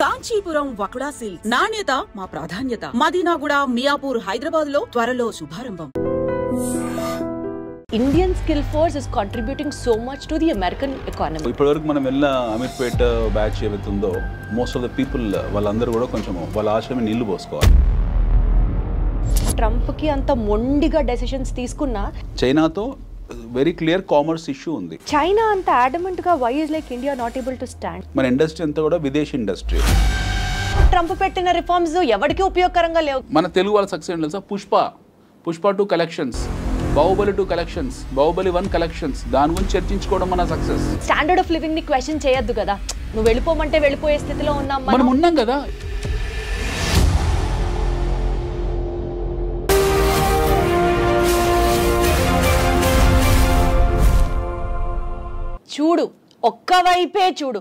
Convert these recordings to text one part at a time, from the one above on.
Kanchipuram వకుడా silks నాణ్యత మా ప్రాధాన్యత. మదీనాగూడ, మియాపూర్, హైదరాబాద్ లో త్వరలో శుభారంభం. Indian skill force is contributing so much to the American economy. ఇప్పటివరకు మనం వెళ్ళిన అమీర్పేట బ్యాచ్ ఏవైతుందో మోస్ట్ ఆఫ్ ద పీపుల్ వాళ్ళందరూ కూడా కొంచెం వాళ్ళ ఆశ్రమే నీళ్లు పోసుకోవాలి. ట్రంప్కి అంత మొండిగా డెసిషన్స్ తీసుకున్నా చైనాతో వెరీ క్లియర్ కామర్స్ ఇష్యూ ఉంది. చైనా అంత అడమెంట్ గా why is like India not able to stand? మన ఇండస్ట్రీ అంతా కూడా విదేశీ ఇండస్ట్రీ. ట్రంప్ పెట్టిన రిఫార్మ్స్ ఎవరికి ఉపయోగకరంగా లేవు. మన తెలుగు వాళ్ళ సక్సెస్ ఏంటి తెలుసా? Pushpa 2 collections, Baahubali 2 collections, Baahubali 1 collections, దాని గురించి చర్చించుకోవడం మన సక్సెస్. స్టాండర్డ్ ఆఫ్ లివింగ్ ని క్వశ్చన్ చేయొద్దు కదా. నువ్వు వెళ్ళిపోమంటే వెళ్ళిపోయే స్థితిలో ఉన్నాం మనం ఉన్నాం కదా. చూడు, ఒక్కవైపే చూడు,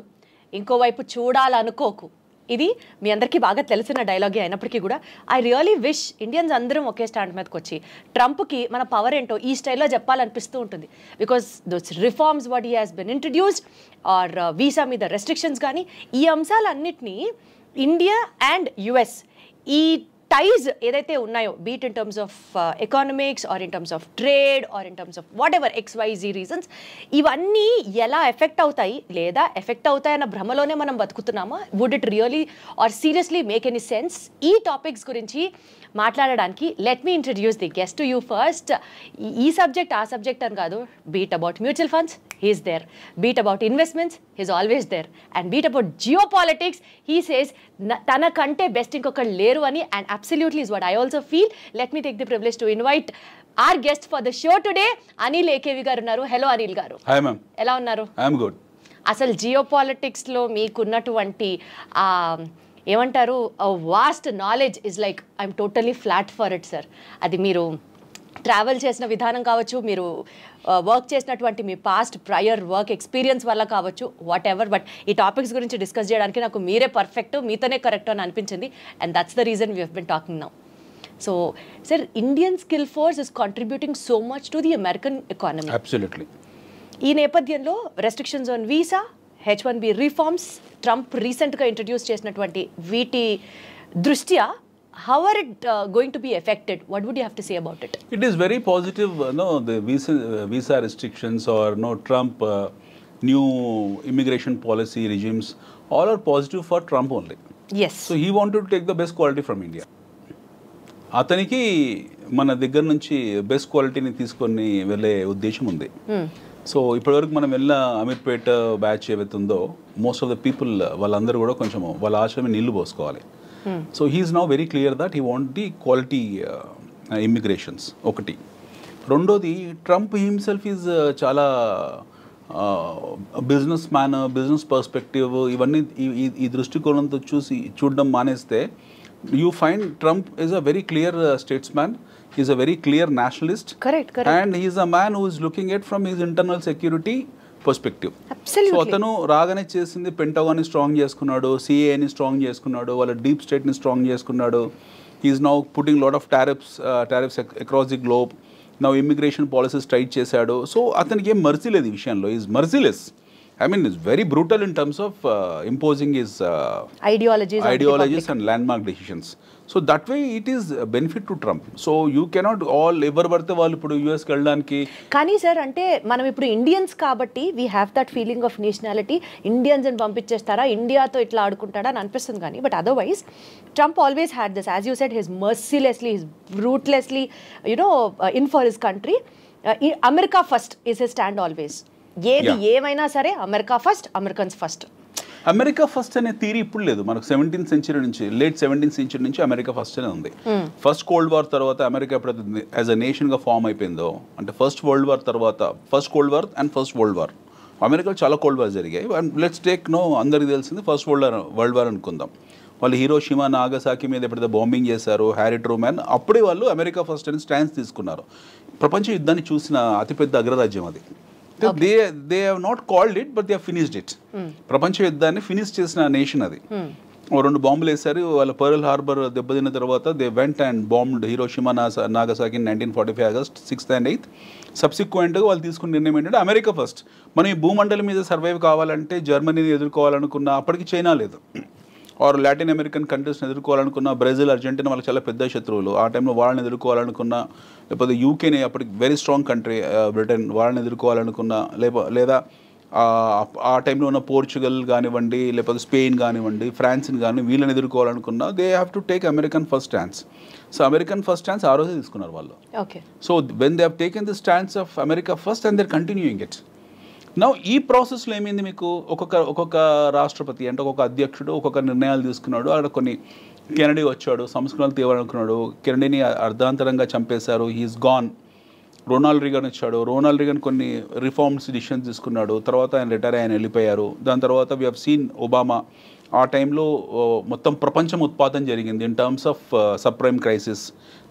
ఇంకోవైపు చూడాలనుకోకు. ఇది మీ అందరికీ బాగా తెలిసిన డైలాగే అయినప్పటికీ కూడా ఐ రియలీ విష్ ఇండియన్స్ అందరం ఒకే స్టాండ్ మీదకి వచ్చి ట్రంప్కి మన పవర్ ఏంటో ఈ స్టైల్లో చెప్పాలనిపిస్తూ ఉంటుంది. Because those reforms what he has been introduced are visa మీద రెస్ట్రిక్షన్స్ కానీ ఈ అంశాలన్నింటినీ ఇండియా అండ్ యుఎస్ ఈ టైజ్ ఏదైతే ఉన్నాయో be it in terms of economics or in terms of trade or in terms of whatever XYZ reasons ఇవన్నీ ఎలా effect అవుతాయి లేదా ఎఫెక్ట్ అవుతాయన్న భ్రమలోనే మనం బతుకుతున్నామా? Would it really or seriously make any sense? ఈ టాపిక్స్ గురించి మాట్లాడడానికి let me introduce the guest to you first. ఈ సబ్జెక్ట్ ఆ సబ్జెక్ట్ అని కాదు. Be it about mutual funds, he is there. Be it about investments, he is always there. And beat about geo politics, he says తన కంటే best ఇంకొకరు లేరు అని. And absolutely is what I also feel. Let me take the privilege to invite our guest for the show today, Anil AKV గారు ఉన్నారు. Hello Anil garu. Hi ma'am. ఎలా ఉన్నారు? I am good. అసలు జియో పాలిటిక్స్లో మీకున్నటువంటి ఏమంటారు vast knowledge is like I am totally flat for it sir. అది మీరు ట్రావెల్ చేసిన విధానం కావచ్చు, మీరు వర్క్ చేసినటువంటి మీ పాస్ట్ ప్రయర్ వర్క్ ఎక్స్పీరియన్స్ వల్ల కావచ్చు, వాట్ ఎవర్. బట్ ఈ టాపిక్స్ గురించి డిస్కస్ చేయడానికి నాకు మీరే పర్ఫెక్ట్, మీతోనే కరెక్ట్ అని అనిపించింది. And that's the reason we have been talking now. So, sir, Indian skill force is contributing so much to the American economy. Absolutely. ఈ నేపథ్యంలో restrictions on visa, H1B reforms, Trump రీసెంట్గా introduce చేసినటువంటి వీటి దృష్ట్యా how are it going to be affected? What would you have to say about it? It is very positive, the visa restrictions or Trump new immigration policy regimes, all are positive for Trump only. Yes. So he wanted to take the best quality from India. అతనికి మన దగ్గర నుంచి best క్వాలిటీని తీసుకొని వెళ్ళే ఉద్దేశం ఉంది. So ఇప్పటివరకు మనం వెళ్ళిన అమీర్పేట బ్యాచ్ ఏవైతుందో మోస్ట్ ఆఫ్ ద పీపుల్ వాళ్ళందరూ కూడా కొంచెం వాళ్ళ ఆశ్రమే నీళ్లు పోసుకోవాలి. So he is now very clear that he want the quality immigrations. ఒకటి. రెండోది, ట్రంప్ హిమ్సెల్ఫ్ ఈజ్ చాలా బిజినెస్ మ్యాన్, బిజినెస్ పర్స్పెక్టివ్ ఇవన్నీ ఈ దృష్టికోణంతో చూడడం మానేస్తే you find Trump is a very clear statesman. He is a very clear nationalist. Correct. And he is a man who is looking at from his internal security perspective. Absolutely. So atanu రాగానే చేసింది pentagon ని strong చేసుకున్నాడు, CA ని strong చేసుకున్నాడు, వాళ్ళ deep state ని strong చేసుకున్నాడు. He is now putting lot of tariffs across the globe. Now immigration policies tight చేశాడు. So అతనికి ఏం మర్సీ లేదు ఈ విషయంలో. He is merciless. I mean, it's very brutal in terms of imposing his ideologies and landmark decisions. So that way it is a benefit to Trump. So you cannot all ever barte వాళ్ళు ఇప్పుడు US కి వెళ్ళడానికి. కానీ sir, అంటే మనం ఇప్పుడు Indians కాబట్టి we have that feeling of nationality. Indians అని పంపించేస్తారా, ఇండియాతో ఇట్లా ఆడుకుంటాడా అని అనిపిస్తుంది. కానీ but otherwise Trump always had this, as you said, his mercilessly, his rootlessly in for his country. America first is his stand always. ఏది ఏమైనా సరే America first, Americans first. America first అనే థియరీ ఇప్పుడు లేదు. మనకు 17th century నుంచి, late 17th century నుంచి America first అనే ఉంది. ఫస్ట్ కోల్డ్ వార్ తర్వాత అమెరికా ఎప్పుడైతే యాజ్ అ నేషన్గా ఫామ్ అయిపోయిందో, అంటే ఫస్ట్ వరల్డ్ వార్ తర్వాత, first cold war and first world war, అమెరికాలో చాలా కోల్డ్ వార్ జరిగాయి. అండ్ లెట్స్ టేక్ అందరికి తెలిసింది ఫస్ట్ వరల్డ్ వార్ అనుకుందాం. వాళ్ళు హిరోషిమా, నాగసాకి మీద ఎప్పుడైతే బాంబింగ్ చేశారు, హ్యారీ ట్రూమాన్, అప్పుడే వాళ్ళు అమెరికా ఫస్ట్ అని స్టాండ్స్ తీసుకున్నారు. ప్రపంచ యుద్ధాన్ని చూసిన అతిపెద్ద అగ్రరాజ్యం అది. They have not called it, but they have finished it. ప్రపంచ యుద్ధాన్ని ఫినిష్ చేసిన నేషన్ అది. 2 బాంబులు వేశారు. వాళ్ళ పర్ల్ హార్బర్ దెబ్బతిన్న తర్వాత they went and bombed Hiroshima, Nagasaki 1945 August 6th and 8th. సబ్సిక్వెంట్గా వాళ్ళు తీసుకున్న నిర్ణయం ఏంటంటే అమెరికా ఫస్ట్. మనం ఈ భూమండలం మీద సర్వైవ్ కావాలంటే, జర్మనీని ఎదుర్కోవాలనుకున్న అప్పటికి చైనా లేదు. ఆర్ లాటిన్ అమెరికన్ కంట్రీస్ని ఎదుర్కోవాలనుకున్న బ్రెజిల్, అర్జెంటీనా వాళ్ళకి చాలా పెద్ద శత్రువులు. ఆ టైంలో వాళ్ళని ఎదుర్కోవాలనుకున్న, లేకపోతే యూకేని అప్పటికి వెరీ స్ట్రాంగ్ కంట్రీ బ్రిటన్, వాళ్ళని ఎదుర్కోవాలనుకున్న, లేదా ఆ టైంలో ఉన్న పోర్చుగల్ కానివ్వండి, లేకపోతే స్పెయిన్ కానివ్వండి, ఫ్రాన్స్ని కానీ వీళ్ళని ఎదుర్కోవాలనుకున్నా they have to take American first stance. So American first stance ఆ రోజే తీసుకున్నారు వాళ్ళు. So when they have taken the stance of America first and their continuing it. Now ఈ ప్రాసెస్లో ఏమైంది, మీకు ఒక్కొక్క రాష్ట్రపతి అంటే ఒక్కొక్క అధ్యక్షుడు ఒక్కొక్క నిర్ణయాలు తీసుకున్నాడు. అక్కడ కొన్ని కెనడీ వచ్చాడు, సంస్కరణలు తేవాలనుకున్నాడు, కెనడీని అర్ధాంతరంగా చంపేశారు, హీఈస్ గాన్. రొనాల్డ్ రీగన్ వచ్చాడు, రొనాల్డ్ రీగన్ కొన్ని రిఫార్మ్స్ డిసిషన్స్ తీసుకున్నాడు, తర్వాత ఆయన రిటైర్ ఆయన వెళ్ళిపోయారు. దాని తర్వాత వీ హ్యావ్ సీన్ ఒబామా. ఆ టైంలో మొత్తం ప్రపంచం ఉత్పాదన జరిగింది in terms of subprime crisis.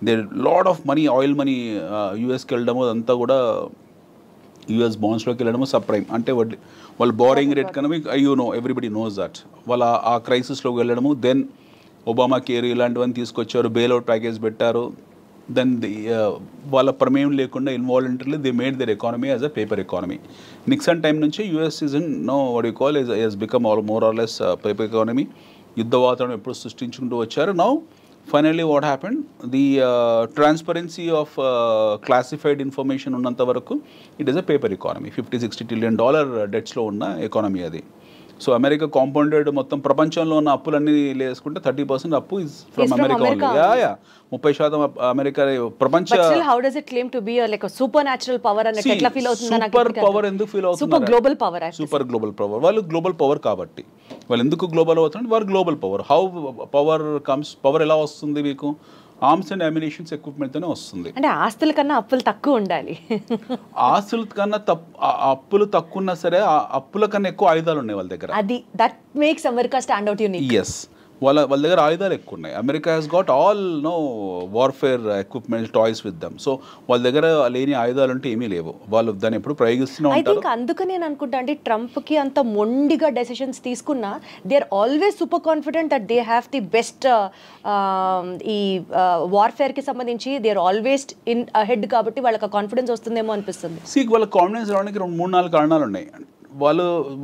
They load of money, oil money యూఎస్కి వెళ్ళడము, అదంతా కూడా యూఎస్ బాండ్స్లోకి వెళ్ళడము సబ్ప్రైమ్ అంటే వాళ్ళు బారింగ్ రేట్ కన్నా ఎవ్రీబడి నోస్ దట్. వాళ్ళ ఆ క్రైసిస్లోకి వెళ్ళడము. దెన్ ఒబామా కేర్ ఇలాంటివన్నీ తీసుకొచ్చారు, బెయిల్అవుట్ ప్యాకేజ్ పెట్టారు. దెన్ వాళ్ళ ప్రమేయం లేకుండా involuntarily they made their economy as a paper economy. Nixon time నుంచి US is in what you call is become more or less paper economy. యుద్ధ వాతావరణం ఎప్పుడు సృష్టించుకుంటూ వచ్చారు. Now finally what happened, the transparency of classified information ఉన్నంత వరకు it is a paper economy. $50-60 trillion డెట్స్లో ఉన్న ఎకానమీ అది. సో అమెరికా కాంపౌండెడ్ మొత్తం ప్రపంచంలో ఉన్న అప్పులన్నీ వేసుకుంటే 30% అప్పు is from America only. 30% America ప్రపంచ. How does it claim to be like super natural power అన్నట్టు ఎట్లా ఫీల్ అవుతుంది? సూపర్ పవర్ ఎందుకు ఫీల్ అవుతుంది? Super global power. Super global power. వాళ్ళు గ్లోబల్ పవర్ కాబట్టి వాళ్ళు ఎందుకు గ్లోబల్ అవుతుంటే వారు global power. How power comes? Power ఎలా వస్తుంది మీకు? ఆర్మ్స్ అండ్ అమ్యునిషన్స్ ఎక్విప్మెంట్తోనే వస్తుంది. అంటే ఆస్తుల కన్నా అప్పులు తక్కువ ఉండాలి. ఆస్తుల కన్నా అప్పులు తక్కువ ఉన్నా సరే అప్పుల కన్నా ఎక్కువ ఆయుధాలు ఉన్నాయి వాళ్ళ దగ్గర. అది that makes America stand out unique. Yes, వాళ్ళ దగ్గర ఆయుధాలు ఎక్కువ ఉన్నాయి. America has got all warfare equipments, toys with them. So వాళ్ళ దగ్గర లేని ఆయుధాలు అంటే ఏమీ లేవు. వాళ్ళు దాన్ని ఎప్పుడు ప్రయోగిస్తూనే ఉంటారు. ఐ థింక్ అందుకని నేను అనుకుంటా అంటే ట్రంప్కి అంత మొండిగా డెసిషన్స్ తీసుకున్నా they are always super confident that they have the best ఈ వార్ఫేర్కి సంబంధించి they are always in ahead కాబట్టి వాళ్ళకి కాన్ఫిడెన్స్ వస్తుందేమో అనిపిస్తుంది. వాళ్ళ కాన్ఫిడెన్స్ రావడానికి 3-4 కారణాలు ఉన్నాయి.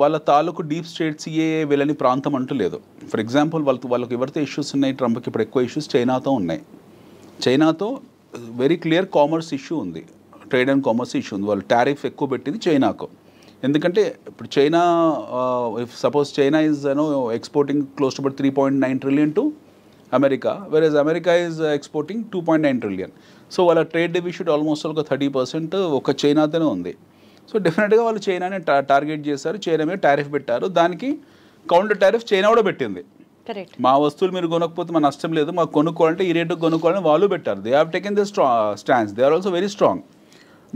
వాళ్ళ తాలూకు డీప్ స్టేట్ సిఏఏ వెళ్ళని ప్రాంతం అంటూ లేదు. ఫర్ ఎగ్జాంపుల్ వాళ్ళకి ఎవరితో ఇష్యూస్ ఉన్నాయి, ట్రంప్కి ఇప్పుడు ఎక్కువ ఇష్యూస్ చైనాతో ఉన్నాయి. చైనాతో వెరీ క్లియర్ కామర్స్ ఇష్యూ ఉంది, ట్రేడ్ అండ్ కామర్స్ ఇష్యూ ఉంది. వాళ్ళు టారిఫ్ ఎక్కువ పెట్టింది చైనాకు. ఎందుకంటే ఇప్పుడు China if suppose China is exporting close to about 3.9 trillion to America, versus America is exporting 2.9 trillion. So వాళ్ళ ట్రేడ్ డెఫిసిట్ ఆల్మోస్ట్ ఒక 30% ఒక చైనాతోనే ఉంది. సో డెఫినెట్గా వాళ్ళు చైనాని టార్గెట్ చేశారు, చైనా మీద టారిఫ్ పెట్టారు. దానికి కౌంటర్ టారిఫ్ చైనా కూడా పెట్టింది. మా వస్తువులు మీరు కొనకపోతే మా నష్టం లేదు, మాకు కొనుక్కోవాలంటే ఈ రేటుకు కొనుక్కోవాలని వాళ్ళు పెట్టారు. They have taken the stands. They are also very strong.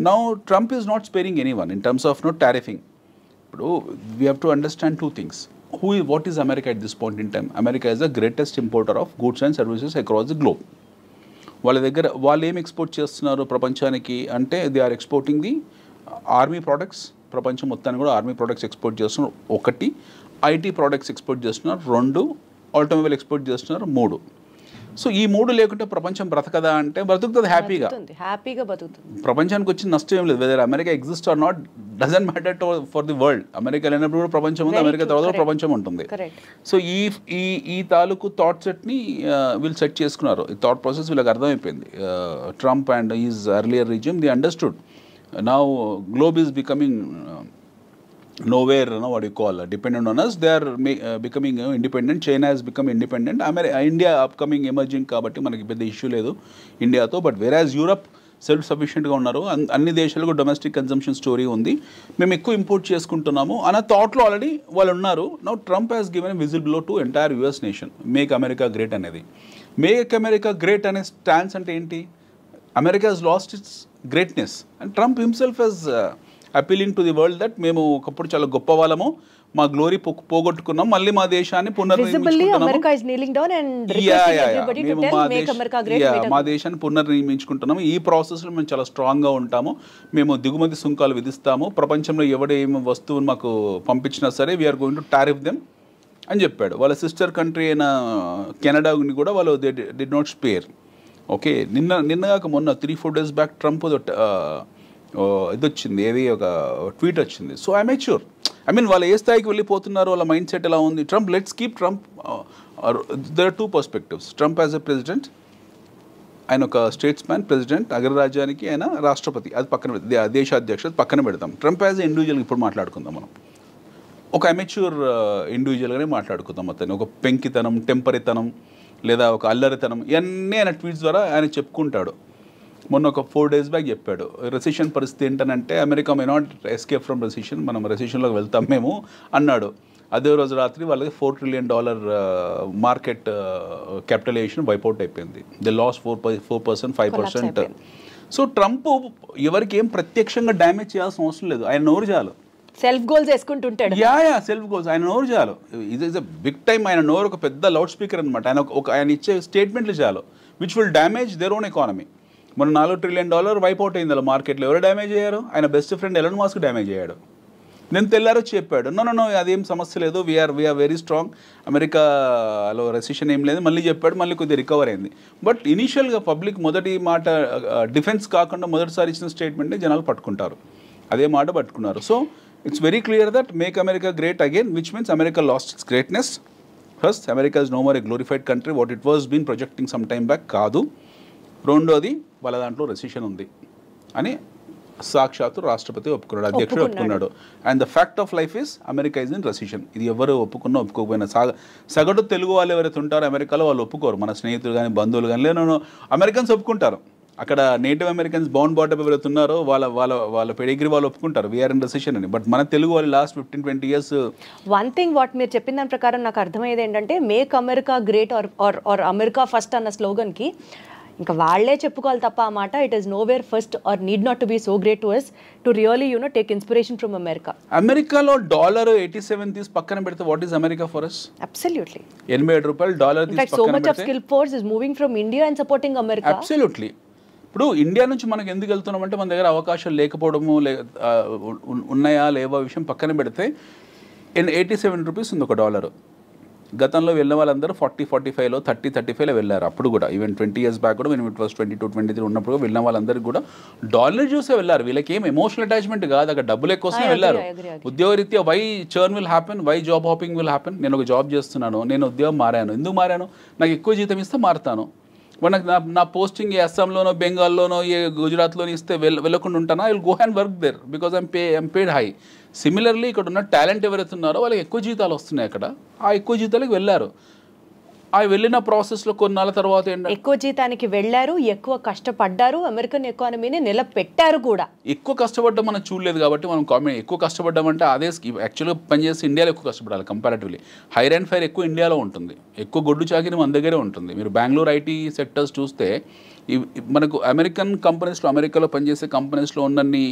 Now Trump is not sparing any one in terms of tariffing. ఇప్పుడు we have to understand 2 things. What is America at this point in time? America is the greatest importer of goods and services across the globe. వాళ్ళు ఏం export చేస్తున్నారు ప్రపంచానికి అంటే they are exporting the army products. ప్రపంచం మొత్తాన్ని కూడా army products export చేస్తున్నారు. 1 IT products export చేస్తున్నారు. 2 ఆటోమొబైల్ ఎక్స్పోర్ట్ చేస్తున్నారు. 3 సో ఈ 3 లేకుంటే ప్రపంచం బ్రతకదా అంటే బ్రతుకుతుంది, హ్యాపీగా బతుకుతుంది. ప్రపంచానికి వచ్చిన నష్టం ఏం లేదు. Whether America exist or not doesn't matter for the world. America లేనప్పుడు కూడా ప్రపంచం ఉంది, అమెరికా తర్వాత ప్రపంచం ఉంటుంది. సో ఈ తాలూకు థాట్ సెట్ని వీళ్ళు సెట్ చేసుకున్నారు. ఈ థాట్ ప్రాసెస్ వీళ్ళకి అర్థమైపోయింది. Trump and is earlier regime the understood. Now globe is becoming nowhere, what you call dependent on us. They are becoming independent. China has become independent. India upcoming emerging కాబట్టి మనకి పెద్ద issue లేదు ఇండియాతో. But వెరాజ్ Europe self సఫిషియెంట్గా ఉన్నారు. అన్ని దేశాలకు domestic consumption story ఉంది, మేము ఎక్కువ ఇంపోర్ట్ చేసుకుంటున్నాము అన్న థాట్లో ఆల్రెడీ వాళ్ళు ఉన్నారు. Now Trump has given whistle blow to entire US nation. Make America great అనేది. మేక్ అమెరికా గ్రేట్ అనే స్టాన్స్ అంటే ఏంటి? America has lost its greatness and Trump himself is appealing to the world that మేము ఒకప్పుడు చాలా గొప్ప వాళ్ళము, మా గ్లోరీ పోగొట్టుకున్నాం, మళ్ళీ మా దేశాన్ని మా దేశాన్ని పునర్నిర్మించుకుంటున్నాము. ఈ ప్రాసెస్లో మేము చాలా స్ట్రాంగ్గా ఉంటాము, మేము దిగుమతి సుంకాలు విధిస్తాము, ప్రపంచంలో ఎవడేమి వస్తువును మాకు పంపించినా సరే we're going to tariff them అని చెప్పాడు. వాళ్ళ సిస్టర్ కంట్రీ అయిన కెనడాని కూడా వాళ్ళు they did not spare. Okay, నిన్నగాక మొన్న 3-4 days బ్యాక్ ట్రంప్ ఇది వచ్చింది, ఏది ఒక ట్వీట్ వచ్చింది. So I make sure I mean వాళ్ళు ఏ స్థాయికి వెళ్ళిపోతున్నారు, వాళ్ళ మైండ్ సెట్ ఎలా ఉంది. Trump, let's keep Trump, there are 2 perspectives. Trump as a president, ఆయన ఒక స్టేట్స్ మ్యాన్, ప్రెసిడెంట్, అగ్రరాజ్యానికి ఆయన రాష్ట్రపతి, అది పక్కన దేశాధ్యక్షుడు పక్కన పెడతాం. ట్రంప్ యాజ్ ఎ ఇండివిజువల్ ఇప్పుడు మాట్లాడుకుందాం మనం. ఒక అమెచ్యూర్ ఇండివిజువల్గానే మాట్లాడుకుందాం. అతను ఒక పెంకితనం, టెంపరితనం లేదా ఒక అల్లరితనం ఇవన్నీ ఆయన ట్వీట్స్ ద్వారా ఆయన చెప్పుకుంటాడు. మొన్న ఒక 4 days బ్యాక్ చెప్పాడు, రెసిషన్ పరిస్థితి ఏంటనంటే America may not escape from recession, మనం రెసిషన్లోకి వెళ్తాం మేము అన్నాడు. అదే రోజు రాత్రి వాళ్ళకి $4 trillion మార్కెట్ క్యాపిటలైజేషన్ వైపౌట్ అయిపోయింది. They loss 4%, 5%. సో ట్రంప్ ఎవరికి ఏం ప్రత్యక్షంగా డ్యామేజ్ చేయాల్సిన అవసరం లేదు, ఆయన నోరు చాలు. సెల్ఫ్ గోల్స్ వేసుకుంటుంటాడు. సెల్ఫ్ గోల్స్, ఆయన నోరు చాలు. ఇది ఇస్ అ బిగ్ టైమ్. ఆయన నోరు ఒక పెద్ద లౌడ్ స్పీకర్ అనమాట. ఆయన ఇచ్చే స్టేట్మెంట్లు చాలు, which will damage their own economy. మన $4 trillion వైపౌట్ అయింది అలా మార్కెట్లో. ఎవరు డ్యామేజ్ అయ్యారు? ఆయన best friend Elon Musk damage అయ్యాడు. నేను తెల్లారో చెప్పాడు, నో అదేం సమస్య లేదు, వీఆర్ వెరీ స్ట్రాంగ్, అమెరికాలో రెసిషన్ ఏం లేదు. మళ్ళీ చెప్పాడు, మళ్ళీ కొద్దిగా రికవర్ అయింది. బట్ ఇనీషియల్గా పబ్లిక్ మొదటి మాట డిఫెన్స్ కాకుండా మొదటిసారి ఇచ్చిన స్టేట్మెంట్ని జనాలు పట్టుకుంటారు, అదే మాట పట్టుకున్నారు. So it's very clear that make America great again, which means America lost its greatness. First, America is no more a glorified country what it was been projecting some time back కాదు. రెండోది, వాళ్ళ దాంట్లో recession ఉంది అని సాక్షాత్తు రాష్ట్రపతి ఒప్పుకున్నాడు, అధ్యక్షుడు ఒప్పుకున్నాడు. And the fact of life is America is in recession. ఇది ఎవరు ఒప్పుకున్నా ఒప్పుకోకపోయినా సగటు తెలుగు వాళ్ళు ఎవరైతే ఉంటారో అమెరికాలో వాళ్ళు ఒప్పుకోరు. మన స్నేహితులు కానీ బంధువులు కానీ లేదు, అమెరికన్స్ ఒప్పుకుంటారు. అక్కడ నేటివ్ అమెరికన్స్ బౌండ్ బాటమ్ ఎవరైతే ఉన్నారో వాళ్ళ పెడిగ్రీ వాళ్ళు ఒప్పుకుంటారు వీఆర్ ఇన్ రెసిషన్ అని. బట్ మన తెలుగు వాళ్ళు last 15-20 years. One thing what మీరు చెప్పిన దాని ప్రకారం నాకు అర్థమయ్యేది ఏంటంటే, make America great or America first అన్న స్లోగన్కి ఇంకా వాళ్ళే చెప్పుకోవాలి తప్ప ఆ మాట, it is nowhere first or need not to be so great to us to really take inspiration from America. అమెరికాలో $87 తీసి పక్కన పెడితే what is America for us? Absolutely. $87 తీసి పక్కన so much of skill force is moving from India and supporting America. Absolutely. ఇప్పుడు India నుంచి మనకు ఎందుకు వెళ్తున్నామంటే మన దగ్గర అవకాశాలు లేకపోవడము, ఉన్నాయా లేవా విషయం పక్కన పెడితే $87 ఉంది ఒక డాలర్. గతంలో వెళ్ళిన వాళ్ళందరూ 40-45లో 30-35లో వెళ్ళారు. అప్పుడు కూడా ఈవెన్ 20 years బ్యాక్ కూడా ఇట్ వాస్ 22-23 ఉన్నప్పుడు వెళ్ళిన వాళ్ళందరికీ కూడా డాలర్ చూసే వెళ్ళారు. వీళ్ళకి ఏం ఎమోషనల్ అటాచ్మెంట్ కాదు, అక్కడ డబ్బుల కోసమే వెళ్ళారు. ఉద్యోగరీత్యా why churn will happen, why job hopping will happen. నేను ఒక జాబ్ చేస్తున్నాను, నేను ఉద్యోగం మారాను, ఎందుకు మారాను? నాకు ఎక్కువ జీతం ఇస్తే మారుతాను. మనకు నా పోస్టింగ్ ఏ అస్సాంలోనో బెంగాల్లోనో ఏ గుజరాత్లోనో ఇస్తే వెళ్ళకుండా ఉంటానా? I will go and work there because I'm paid high. Similarly ఇక్కడ ఉన్న టాలెంట్ ఎవరైతే ఉన్నారో వాళ్ళకి ఎక్కువ జీతాలు వస్తున్నాయి అక్కడ, ఆ ఎక్కువ జీతాలకు వెళ్ళారు. ఆ వెళ్ళిన ప్రాసెస్లో కొన్నాళ్ళ తర్వాత ఎక్కువ జీతానికి వెళ్ళారు, ఎక్కువ కష్టపడ్డారు, అమెరికన్ ఎకానమీని నిలబెట్టారు కూడా. ఎక్కువ కష్టపడ్డం మనం చూడలేదు కాబట్టి మనం ఎక్కువ కష్టపడ్డామంటే అదే యాక్చువల్గా పనిచేస్తే ఇండియాలో ఎక్కువ కష్టపడాలి కంపారిటివ్లీ. హైర్ అండ్ ఫైర్ ఎక్కువ ఇండియాలో ఉంటుంది, ఎక్కువ గొడ్డు చాకిరి మన దగ్గరే ఉంటుంది. మీరు బెంగళూరు ఐటీ సెక్టర్స్ చూస్తే మనకు అమెరికన్ కంపెనీస్లో, అమెరికాలో పనిచేసే కంపెనీస్లో ఉన్నన్ని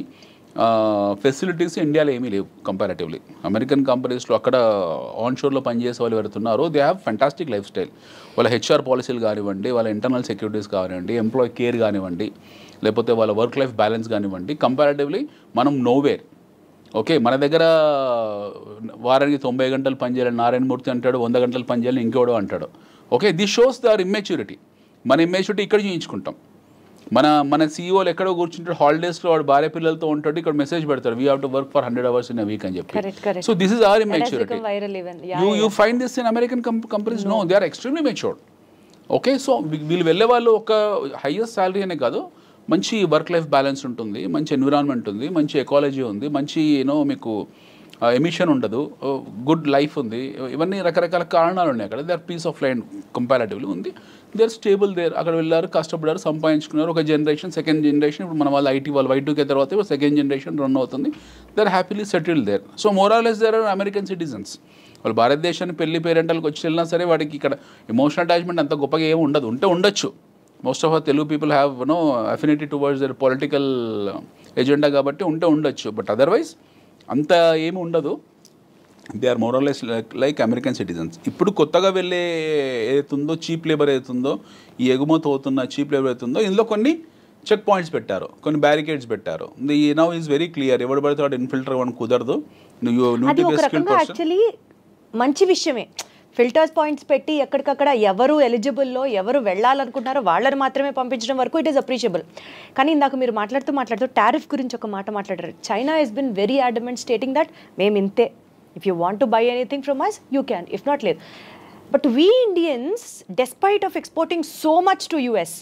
ఫెసిలిటీస్ ఇండియాలో ఏమీ లేవు కంపారిటివ్లీ. అమెరికన్ కంపెనీస్లో అక్కడ ఆన్షోర్లో పనిచేసే వాళ్ళు ఎవరుతున్నారో they have fantastic life style. వాళ్ళ హెచ్ఆర్ పాలసీలు కానివ్వండి, వాళ్ళ ఇంటర్నల్ సెక్యూరిటీస్ కానివ్వండి, ఎంప్లాయీ కేర్ కానివ్వండి, లేకపోతే వాళ్ళ వర్క్ లైఫ్ బ్యాలెన్స్ కానివ్వండి, కంపారిటివ్లీ మనం నోవేర్. ఓకే, మన దగ్గర వారానికి 90 గంటలు పనిచేయాలని నారాయణమూర్తి అంటాడు, 100 గంటలు పనిచేయాలని ఇంకోడో అంటాడు. Okay, this shows their immaturity. మన ఇమ్మెచ్యూరిటీ ఇక్కడ చూయించుకుంటాం. మన సీఈఓలు ఎక్కడో కూర్చుంటాడు, హాలిడేస్లో వాడు భార్య పిల్లలతో ఉంటాడు, ఇక్కడ మెసేజ్ పెడతారు we have to work for 100 hours in a week అని చెప్పి. So this is our immaturity. You find this in American companies? No, they are extremely matured. Okay, so వీళ్ళు వెళ్ళే వాళ్ళు ఒక హైయెస్ట్ శాలరీ అనే కాదు, మంచి వర్క్ లైఫ్ బ్యాలెన్స్ ఉంటుంది, మంచి ఎన్విరాన్మెంట్ ఉంది, మంచి ఎకాలజీ ఉంది, మంచి మీకు ఎమిషన్ ఉండదు, గుడ్ లైఫ్ ఉంది, ఇవన్నీ రకరకాల కారణాలు ఉన్నాయి అక్కడ. They are peace of mind comparatively ఉంది. They are stable there. అక్కడ వెళ్ళారు, కష్టపడారు, సంపాదించుకున్నారు. ఒక జనరేషన్, సెకండ్ జనరేషన్, ఇప్పుడు మన వాళ్ళు ఐటీ వాళ్ళు Y2K తర్వాత సెకండ్ జనరేషన్ రన్ అవుతుంది. They are happily settled there. So more or less there are American citizens. వాళ్ళు భారతదేశాన్ని పెళ్లి పేరెంటల్కి వచ్చి వెళ్ళినా సరే వాడికి ఇక్కడ ఎమోషనల్ అటాచ్మెంట్ అంత గొప్పగా ఏమి ఉండదు. ఉండొచ్చు. Most of Telugu people have affinity towards their political agenda కాబట్టి ఉండొచ్చు. బట్ అదర్వైజ్ అంత ఏమి ఉండదు. They are more or less like American citizens. ఇప్పుడు కొత్తగా వెళ్ళే ఏదైతుందో చీప్ లేబర్ ఏదైతుందో, ఈ ఎగుమతి అవుతున్న చీప్ లేబర్ అవుతుందో, ఇందులో కొన్ని చెక్ పాయింట్స్ పెట్టారు, కొన్ని బ్యారికేడ్స్ పెట్టారు. The now is very clear, ఎవడు పడితే వాడు ఇన్ఫిల్టర్ అవ్వడం కుదరదు. యాక్చువల్లీ మంచి విషయమే. ఫిల్టర్స్ పాయింట్స్ పెట్టి ఎక్కడికక్కడ ఎవరు ఎలిజిబుల్లో ఎవరు వెళ్ళాలనుకుంటున్నారో వాళ్ళని మాత్రమే పంపించడం వరకు ఇట్ ఈస్ అప్రిషియబుల్. కానీ ఇందాక మీరు మాట్లాడుతూ టారిఫ్ గురించి ఒక మాట మాట్లాడారు. China has been very adamant stating that మేము ఇంతే, if you want to buy anything from us you can, if not లేదు. But we Indians despite of exporting so much to US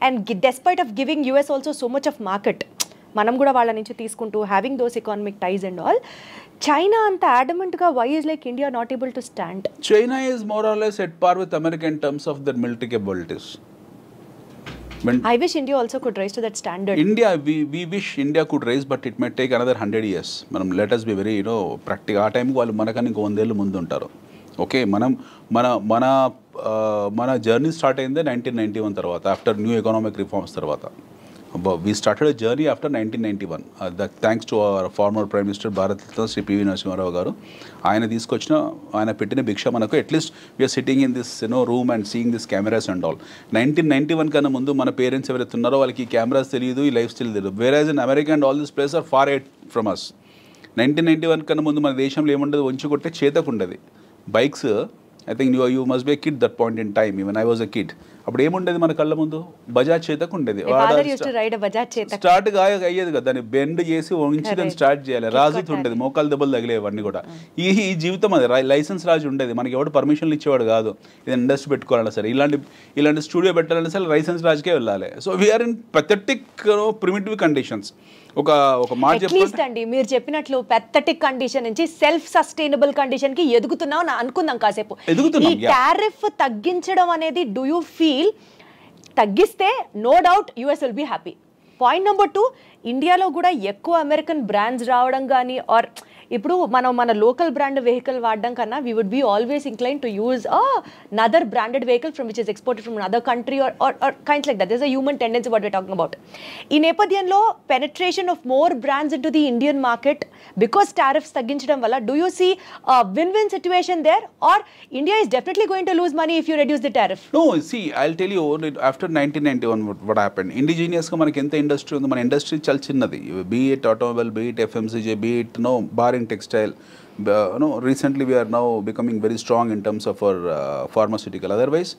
and despite of giving US also so much of market, మనం కూడా వాళ్ళ నుంచి తీసుకుంటూ having those economic ties and all, China అంత అడమెంట్గా why is like India not able to stand? China is more or less at par with America in terms of their military capabilities. I wish India also could rise to that standard. India, we wish India could rise, but it may take another 100 years. మనం let us be very practical. ఆ టైంకి వాళ్ళు మనకన్నా ఇంకో 100 ఏళ్ళు ముందు ఉంటారు. Okay, మన జర్నీ స్టార్ట్ అయిందే 1991 తర్వాత, ఆఫ్టర్ న్యూ ఎకనామిక్ రిఫార్మ్స్ తర్వాత. We started a journey after 1991. Thanks to our former Prime Minister Bharat Ratna Sri P.V. Narasimha Rao garu. ఆయన పెట్టిన భిక్ష మనకు at least we're sitting in this room and seeing this cameras and all. 1991 కన్నా ముందు మన parents ఎవరైతే ఉన్నారో వాళ్ళకి ఈ కెమెరాస్ తెలియదు, ఈ లైఫ్ స్టైల్ తెలియదు. Whereas in America and all this places are far ahead from us. 1991 కన్నా ముందు మన దేశంలో ఏముండదు, వంచి కొట్టే చేతకు ఉండదు. Bikes, I think you must be a kid that point in time, even I was a kid. అప్పుడు ఏముండేది మన కళ్ళ ముందు, బజాజ్ చేతకు ఉండేది. స్టార్ట్ అయ్యేది కదా, దాన్ని బెండ్ చేసి వంచి దాన్ని స్టార్ట్ చేయాలి. రాజుతో ఉండేది, మోకాలు దెబ్బలు తగిలేవన్నీ కూడా. ఈ జీవితం అది లైసెన్స్ రాజు ఉండేది, మనకి ఎవడు పర్మిషన్లు ఇచ్చేవాడు కాదు. ఇది ఇండస్ట్రీ పెట్టుకోవాలన్నా సరే, ఇలాంటి స్టూడియో పెట్టాలన్నా సరే లైసెన్స్ రాజుకే వెళ్ళాలి. So we're in pathetic primitive conditions. ఒక మాట చెప్పండి, మీరు చెప్పినట్లు పెథటిక్ కండిషన్ నుంచి సెల్ఫ్ సస్టైనబుల్ కండిషన్ కి ఎదుగుతున్నాం అనుకుందాం కాసేపు. ఈ టారిఫ్ తగ్గించడం అనేది డూ యూ ఫీల్ తగ్గిస్తే no doubt US will be happy? Point number 2, ఇండియాలో కూడా ఎక్కువ అమెరికన్ బ్రాండ్స్ రావడం కానీ, ఆర్ ఇప్పుడు మన లోకల్ బ్రాండ్ వెహికల్ వాడడం కన్నా we would be always incline to use another branded vehicle from which is exported from another country or kinds like that. There's a human tendency what we're talking about. ఈ నేపథ్యంలో penetration of more brands into the Indian market because tariffs తగ్గించడం వల్ల do you see a win-win situation there, or India is definitely going to lose money if you reduce the tariff? No, see, I'll tell you, after 1991 what happened, indigenous గా మనకి ఎంత industry ఉంది, మన industry చాలా చిన్నది. Be it automobile, be it FMCG, be it bar in textile. Recently we are now becoming very strong in terms of our pharmaceutical. Otherwise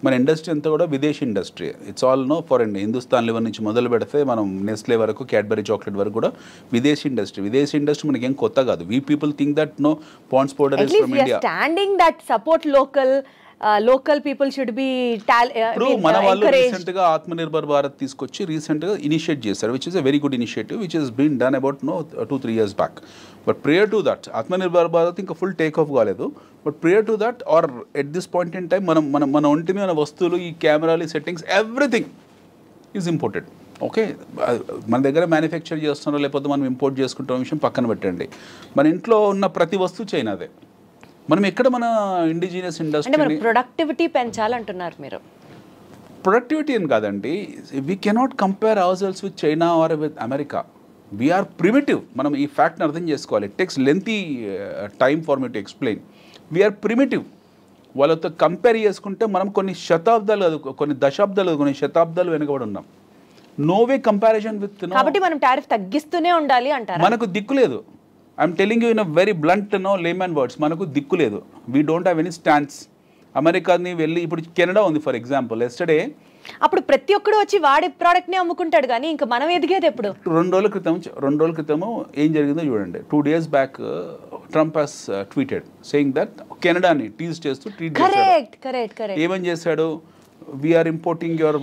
మన industry అంతా కూడా విదేశీ industry. It's all foreign. Hindustan liver నుంచి మొదలు పెడితే మనం నెస్లే వరకు, Cadbury chocolate వరకు కూడా విదేశీ ఇండస్ట్రీ. విదేశీ ఇండస్ట్రీ మనకి ఏం కొత్త కాదు. We people think that Pond's powder is from India. Standing that support local people should be. ఇప్పుడు మన వాళ్ళు రీసెంట్ గా ఆత్మనిర్భర్ భారత్ తీసుకొచ్చి రీసెంట్ గా ఇనిషియేట్ చేశారు, which is a very good initiative which is been done about 2-3 years back. But prior to that Atmanirbhar Bharat ఇంకా full take off కాలేదు. But prior to that or at this point in time మన ఒంటి మీద వస్తువులు, ఈ కెమెరాలు, settings, everything is imported. Okay, మన దగ్గర మ్యానుఫ్యాక్చర్ చేస్తున్నారో లేకపోతే మనం ఇంపోర్ట్ చేసుకుంటున్న విషయం పక్కన పెట్టండి. మన ఇంట్లో ఉన్న ప్రతి వస్తువు చైనాదే. మనం ఎక్కడ మన ఇండిజినియస్ ఇండస్ట్రీ ప్రొడక్టివిటీ పెంచాలంటున్నారు మీరు? ప్రొడక్టివిటీ అని కాదండి, we cannot compare our sales with China or with America. We're primitive. మనం ఈ ఫ్యాక్ట్ని అర్థం చేసుకోవాలి. It takes lengthy time for me to explain. We're primitive. వాళ్ళతో కంపేర్ చేసుకుంటే మనం కొన్ని శతాబ్దాలు కాదు, కొన్ని దశాబ్దాలు, కొన్ని శతాబ్దాలు వెనుకబడి ఉన్నాం. No way comparison with. కాబట్టి మనం టారిఫ్ తగ్గిస్తూనే ఉండాలి అంటారు. మనకు దిక్కు లేదు. I'm telling you in a very blunt layman words, మనకు దిక్కు లేదు. We don't have any stands. అమెరికాని వెళ్ళి, ఇప్పుడు కెనడా ఉంది ఫర్ ఎగ్జాంపుల్. ఎస్టర్డే అప్పుడు ప్రతి ఒక్కడు వచ్చి వాడి ప్రోడక్ట్ని అమ్ముకుంటాడు, కానీ ఇంకా మనం ఎదిగేది ఎప్పుడు? 2 రోజుల క్రితము ఏం జరిగిందో చూడండి. 2 days back Trump has tweeted saying that కెనడాని టీజ్ చేస్తూ ట్వీట్ చేశాడు. ఏమని చేశాడు? We are importing your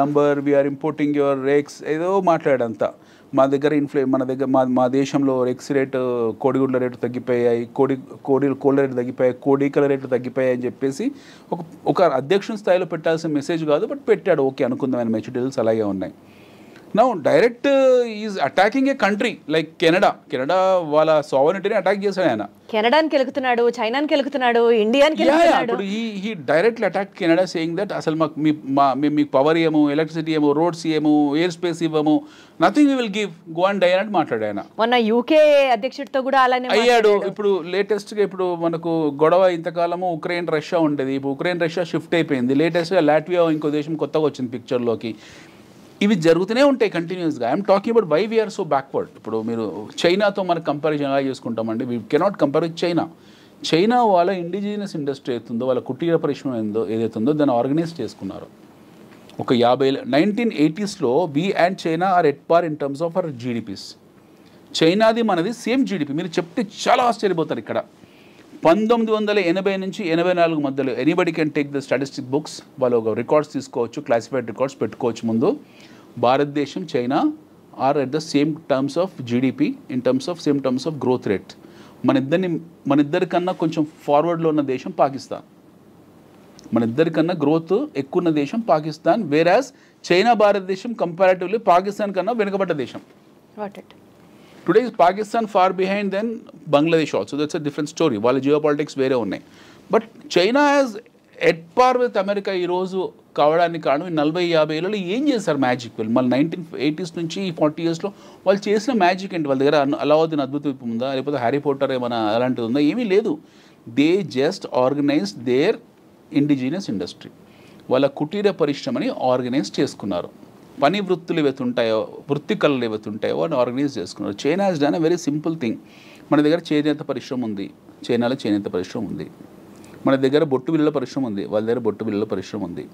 lumber, we are importing your rakes, ఏదో మాట్లాడంతా. మా దగ్గర మా దేశంలో ఎక్స్ రేటు, కోడిగుడ్ల రేటు తగ్గిపోయాయి, కోళ్ళ రేటు తగ్గిపోయాయి, కోడికల రేట్లు తగ్గిపోయాయి అని చెప్పేసి ఒక అధ్యక్షుని స్థాయిలో పెట్టాల్సిన మెసేజ్ కాదు, బట్ పెట్టాడు. ఓకే అనుకుందాం, ఆయన మెచ్యూరిటీస్ అలాగే ఉన్నాయి. Now direct is attacking A country like Canada. వాళ్ళ సావరెనిటీని అటాక్ చేశాడు ఆయన. కెనడాని కెలుకుతున్నాడు, చైనాని కెలుకుతున్నాడు, ఇండియాని కెలుకుతున్నాడు. ఇప్పుడు he directly attack Canada saying that అసలు మీకు పవర్ ఏమో, ఎలక్ట్రిసిటీ ఏమో, రోడ్స్ ఏమో, ఎయిర్ స్పేస్ ఇవ్వము, nothing you will give, go and die అని మాట్లాడాడు ఆయన. మొన్న యూకే అధ్యక్షుడితో కూడా అలానే అయ్యాడు. ఇప్పుడు లేటెస్ట్గా ఇప్పుడు మనకు గొడవ ఇంతకాలము ఉక్రెయిన్ రష్యా ఉండేది. ఇప్పుడు ఉక్రెయిన్ రష్యా షిఫ్ట్ అయిపోయింది. లేటెస్ట్గా లాట్వియా ఇంకో దేశం కొత్తగా వచ్చింది పిక్చర్లోకి. ఇవి జరుగుతూనే ఉంటాయి కంటిన్యూస్గా. I'm talking about why we're so backward. ఇప్పుడు మీరు చైనాతో మనకు కంపారిజన్ ఎలా చేసుకుంటామండి? We cannot compare with China. China వాళ్ళ ఇండిజినియస్ ఇండస్ట్రీ అవుతుందో వాళ్ళ కుటీర పరిశ్రమ ఏదైతే ఉందో దాన్ని ఆర్గనైజ్ చేసుకున్నారు. ఒక 1980s we and China are at par in terms of our GDPs. చైనాది మనది సేమ్ జీడిపి. మీరు చెప్తే చాలా ఆశ్చర్యపోతారు. ఇక్కడ 1980 నుంచి 84 మధ్యలో anybody can take the statistic books, వాళ్ళు ఒక రికార్డ్స్ తీసుకోవచ్చు, క్లాసిఫైడ్ రికార్డ్స్ పెట్టుకోవచ్చు. ముందు భారతదేశం China are at the same terms of GDP in terms of same terms of growth rate. మన ఇద్దరికన్నా కొంచెం ఫార్వర్డ్లో ఉన్న దేశం పాకిస్తాన్. మన ఇద్దరికన్నా గ్రోత్ ఎక్కువ ఉన్న దేశం పాకిస్తాన్. వేరాజ్ చైనా భారతదేశం కంపారిటివ్లీ పాకిస్తాన్ కన్నా వెనుకబడ్డ దేశం. Today is Pakistan far behind than Bangladesh also. That's a different story. వాళ్ళ జియో పాలిటిక్స్ వేరే ఉన్నాయి. But China as at par with America ఈరోజు కావడానికి కారణం 40-50 ఏళ్ళలో ఏం చేశారు మ్యాజిక్. మళ్ళీ 1980s నుంచి 40 yearsలో వాళ్ళు చేసిన మ్యాజిక్ ఏంటి? వాళ్ళ దగ్గర అలావుద్దీన్ అద్భుత దీపం ఉందా, లేకపోతే హ్యారీ పోటర్ ఏమైనా అలాంటిది ఉందా? ఏమీ లేదు. They just organise their indigenous industry. వాళ్ళ కుటీర పరిశ్రమని ఆర్గనైజ్ చేసుకున్నారు. పని వృత్తులు ఏవైతే ఉంటాయో, వృత్తి కళలు ఏవైతే ఉంటాయో వాటిని ఆర్గనైజ్ చేసుకున్నారు. China has done a very simple thing. మన దగ్గర చేనేత పరిశ్రమ ఉంది, చైనాలో చేనేత పరిశ్రమ ఉంది. మన దగ్గర బొట్టు బిళ్ళల పరిశ్రమ ఉంది, వాళ్ళ దగ్గర బొట్టు బిళ్ళల పరిశ్రమ ఉంది.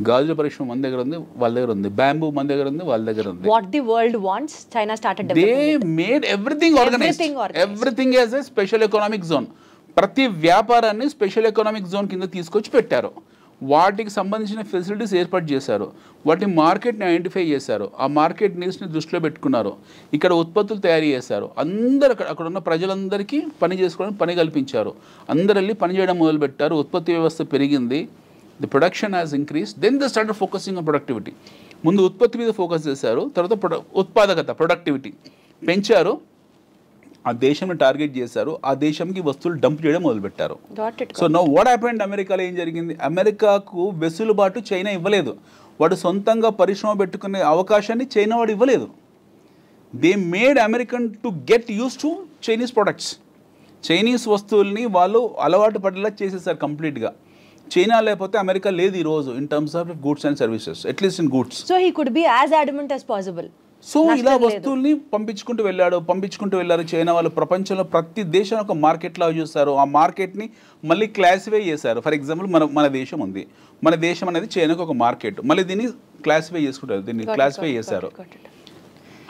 గాజుల పరిశ్రమ మన దగ్గర ఉంది, వాళ్ళ దగ్గర ఉంది. బ్యాంబూ మన దగ్గర ఉంది, వాళ్ళ దగ్గర ఉంది. What the world wants China started they made everything organised. Everything as a special economic zone. ప్రతి వ్యాపారాన్ని స్పెషల్ ఎకనామిక్ జోన్ కింద తీసుకొచ్చి పెట్టారు. వాటికి సంబంధించిన ఫెసిలిటీస్ ఏర్పాటు చేశారు. వాటి మార్కెట్ని ఐడెంటిఫై చేశారు. ఆ మార్కెట్ నీడ్స్ని దృష్టిలో పెట్టుకున్నారు. ఇక్కడ ఉత్పత్తులు తయారు చేశారు. అందరు అక్కడ ఉన్న ప్రజలందరికీ పని చేసుకోవడానికి పని కల్పించారు. అందరు వెళ్ళి పని చేయడం మొదలుపెట్టారు. ఉత్పత్తి వ్యవస్థ పెరిగింది. The production has increase. Then the started focusing on productivity. ముందు ఉత్పత్తి మీద ఫోకస్ చేశారు, తర్వాత ఉత్పాదకత ప్రొడక్టివిటీ పెంచారు. ఆ దేశంని టార్గెట్ చేశారు. ఆ దేశంకి వస్తువులు డంప్ చేయడం మొదలుపెట్టారు. So know what happened? అమెరికాలో ఏం జరిగింది? అమెరికాకు వెసులుబాటు చైనా ఇవ్వలేదు. వాడు సొంతంగా పరిశ్రమ పెట్టుకునే అవకాశాన్ని చైనా వాడు ఇవ్వలేదు. They made American to get use to Chinese products. Chinese వస్తువుల్ని వాళ్ళు అలవాటు పడేలా చేసేసారు కంప్లీట్గా. చైనా లేకపోతే అమెరికా లేదు ఈరోజు in terms of goods and services, at least in goods. So he could be as adamant as possible. So ఇలా వస్తువుల్ని పంపించుకుంటూ వెళ్ళారు చైనా వాళ్ళు. ప్రపంచంలో ప్రతి దేశం ఒక మార్కెట్ లాగా చూస్తారు. ఆ మార్కెట్ని మళ్ళీ క్లాసిఫై చేశారు. ఫర్ ఎగ్జాంపుల్ మన దేశం ఉంది. మన దేశం అనేది చైనాకు ఒక మార్కెట్. మళ్ళీ దీన్ని క్లాసిఫై చేసుకుంటారు. దీన్ని క్లాసిఫై చేశారు.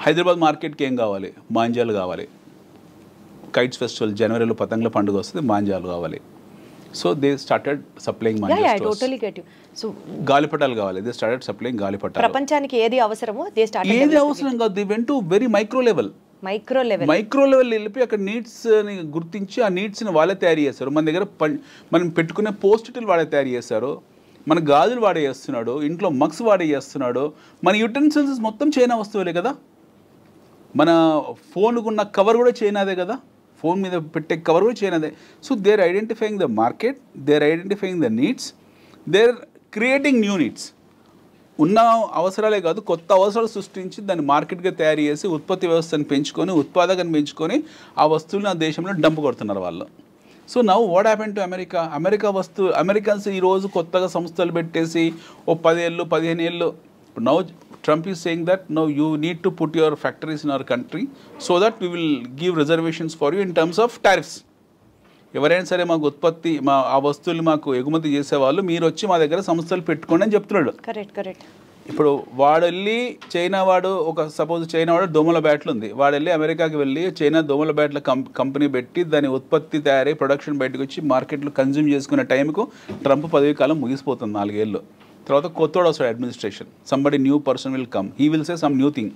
హైదరాబాద్ మార్కెట్కి ఏం కావాలి? మాంజాలు కావాలి. కైట్స్ ఫెస్టివల్ జనవరిలో పతంగుల పండుగ వస్తుంది, మాంజాలు కావాలి. So they started supplying manja. గాలిపటాలు కావాలి. దే స్టార్టెడ్ సప్లయింగ్ గాలిపటాలు. ప్రపంచానికి ఏది అవసరమో ఏది అవసరం కాదు. They went to very micro level వెళ్ళిపోయి అక్కడ నీడ్స్ ని గుర్తించి ఆ నీడ్స్ ని వాళ్ళే తయారు చేస్తారు. మన దగ్గర మనం పెట్టుకునే పోస్టులు వాళ్ళే తయారు చేస్తారు. మన గాజులు వాడే చేస్తున్నాడు, ఇంట్లో మగ్స్ వాడే చేస్తున్నాడు. మన యుటెన్సిల్స్ మొత్తం చైనా వస్తువులే కదా. మన ఫోన్కున్న కవర్ కూడా చైనాదే కదా. ఫోన్ మీద పెట్టే కవర్ కూడా చైనాదే. So they are identifying the market, they are identifying the needs, they are creating new needs. ఉన్న అవసరాలే కాదు, కొత్త అవసరాలు సృష్టించి దాన్ని మార్కెట్గా తయారు చేసి ఉత్పత్తి వ్యవస్థను పెంచుకొని, ఉత్పాదకను పెంచుకొని ఆ వస్తువులను ఆ దేశంలో డంప్ కొడుతున్నారు వాళ్ళు. So now what happen to America? Americans ఈరోజు కొత్తగా సంస్థలు పెట్టేసి ఓ 10 ఏళ్ళు 15 ఏళ్ళు. Now Trump is saying that no, you need to put your factories in our country so that we will give reservations for you in terms of tariffs. ఎవరైనా సరే మాకు ఉత్పత్తి ఆ వస్తువులు మాకు ఎగుమతి చేసేవాళ్ళు మీరు వచ్చి మా దగ్గర సంస్థలు పెట్టుకోండి అని చెప్తున్నాడు. కరెక్ట్. ఇప్పుడు వాడు వెళ్ళి చైనా వాడు సపోజ్ చైనా వాడు దోమల బ్యాట్లు ఉంది. వాడు వెళ్ళి అమెరికాకి వెళ్ళి చైనా దోమల బ్యాట్ల కంపెనీ పెట్టి దాని ఉత్పత్తి తయారై ప్రొడక్షన్ బయటకు వచ్చి మార్కెట్లో కన్జ్యూమ్ చేసుకునే టైంకు ట్రంప్ పదవి కాలం ముగిసిపోతుంది 4 ఏళ్ళు. తర్వాత కొత్తోడు వస్తాడు administration. Somebody new person will come, he will say some new thing.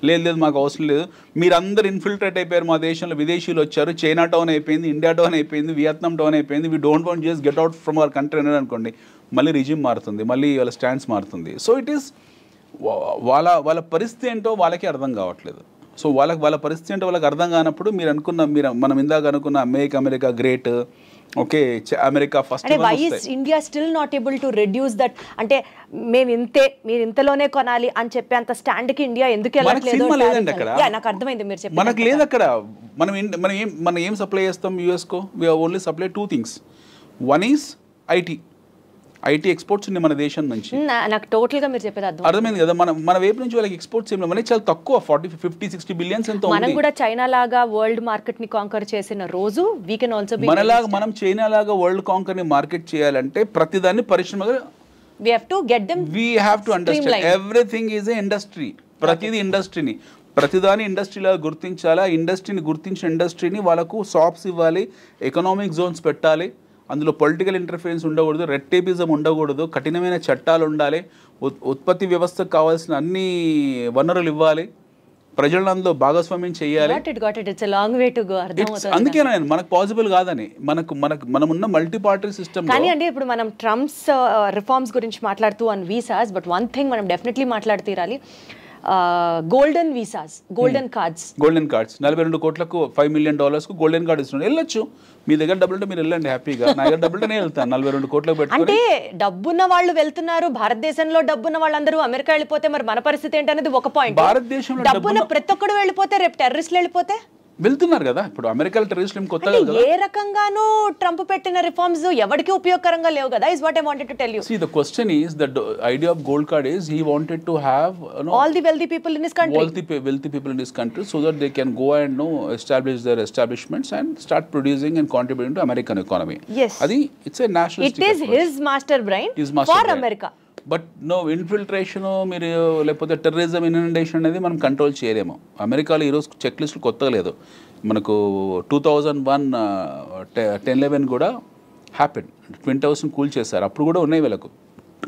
లేదు మాకు అవసరం లేదు, మీరందరూ ఇన్ఫిల్ట్రేట్ అయిపోయారు మా దేశంలో, విదేశీయులు వచ్చారు, చైనా టౌన్ అయిపోయింది, ఇండియా టౌన్ అయిపోయింది, వియత్నాం టౌన్ అయిపోయింది, we don't want just get out from our country అనేది అనుకోండి, మళ్ళీ రిజిమ్ మారుతుంది, మళ్ళీ వాళ్ళ స్టాండ్స్ మారుతుంది. సో ఇట్ ఈస్ వాళ్ళ పరిస్థితి ఏంటో వాళ్ళకి అర్థం కావట్లేదు. సో వాళ్ళ పరిస్థితి ఏంటో వాళ్ళకి అర్థం కానప్పుడు మనం ఇందాక అనుకున్న America great, okay America first. అంటే why is India still not able to reduce that? అంటే మీరు ఇంతలోనే కొనాలి అని చెప్పేంత స్టాండ్ కి ఇండియా ఎందుకు వెళ్ళట్లేదు? నాకు అర్థమైంది మీరు చెప్పి. మనకు లేదు అక్కడ. మనం ఏం సప్లై చేస్తాం యుఎస్ కో? We only supply 2 things. One is IT. IT exports ఉన్నాయి మన దేశం నుంచి. నాకు టోటల్ గా మీరు చెప్పేది అర్థమైంది కదా. మన వైపు నుంచి వాళ్ళకి ఎక్స్పోర్ట్స్ ఏం మనకి చాలా తక్కువ, 40-50-60 బిలియన్స్ ఎంతో. మనం కూడా చైనా లాగా వరల్డ్ మార్కెట్ ని కాంకర్ చేసిన రోజు వీ కెన్ ఆల్సో బి మనలాగా మనం చైనా లాగా వరల్డ్ కాంకర్ ని మార్కెట్ చేయాలంటే ప్రతిదాన్ని పరిశ్రమగా we have to get them, we have to understand everything is a industry. ప్రతిది ఇండస్ట్రీని, ప్రతిదాని ఇండస్ట్రీలా గుర్తించాలా. ఇండస్ట్రీని గుర్తించిన ఇండస్ట్రీని వాళ్ళకు షాప్స్ ఇవ్వాలి, ఎకనామిక్ జోన్స్ పెట్టాలి, అందులో పొలిటికల్ ఇంటర్ఫరెన్స్ ఉండకూడదు, రెడ్ టేపిజం ఉండకూడదు, కఠినమైన చట్టాలు ఉండాలి, ఉత్పత్తి వ్యవస్థకు కావాల్సిన అన్ని వనరులు ఇవ్వాలి, ప్రజలను అందులో భాగస్వామ్యం చేయాలి. అందుకే మనకు పాసిబుల్ కాదని, మనమున్న మల్టీ పార్టీ సిస్టమ్. కానీ అంటే ఇప్పుడు మనం ట్రంప్స్ రిఫార్మ్స్ గురించి మాట్లాడుతూ on visas, but one thing మనం డెఫినెట్లీ మాట్లాడుతీరాలి, గోల్డెన్ వీసాస్, గోల్డెన్ కార్డ్స్. 42 కోట్లకు $5 million గోల్డెన్ కార్డ్ ఇస్తున్నాడు. వెళ్ళొచ్చు, మీ దగ్గర డబ్బులు ఉంటే మీరు వెళ్ళండి హ్యాపీగా. నా దగ్గర డబ్బులు నేను వెళ్తాను 42 కోట్లకు పెట్టుకొని. అంటే డబ్బున్న వాళ్ళు వెళ్తున్నారు, భారతదేశంలో డబ్బున్న వాళ్ళందరూ అమెరికా వెళ్ళిపోతే మరి మన పరిస్థితి ఏంటనేది ఒక పాయింట్. భారతదేశంలో డబ్బున్న ప్రతి ఒక్కడు వెళ్ళిపోతే రేపు టెర్రరిస్టులు వెళ్ళిపోతే వెళ్తున్నారు కదా. ఇప్పుడు అమెరికాలో టెర్రరిస్టులు కొత్తగా ఏ రకంగానూ ట్రంప్ పెట్టిన రిఫార్మ్స్ ఎవరికి ఉపయోగకరంగా లేవు కదా. Is what I wanted to tell you. See, the question is, the idea of gold card is he wanted to have all the wealthy people in his country, wealthy people in his country, so that they can go and establish their establishments and start producing and contributing to American economy. Yes, adi it's a nationalistic it is approach. His master brain for America. But infiltration మీరు లేకపోతే terrorism infiltration అనేది మనం control చేయలేము. అమెరికాలో ఈరోజు check లిస్టులు కొత్తగా లేదు. మనకు 2001 10/11 కూడా హ్యాపెన్, ట్విన్ టవర్స్ని కూల్ చేశారు. అప్పుడు కూడా ఉన్నాయి, వీళ్ళకు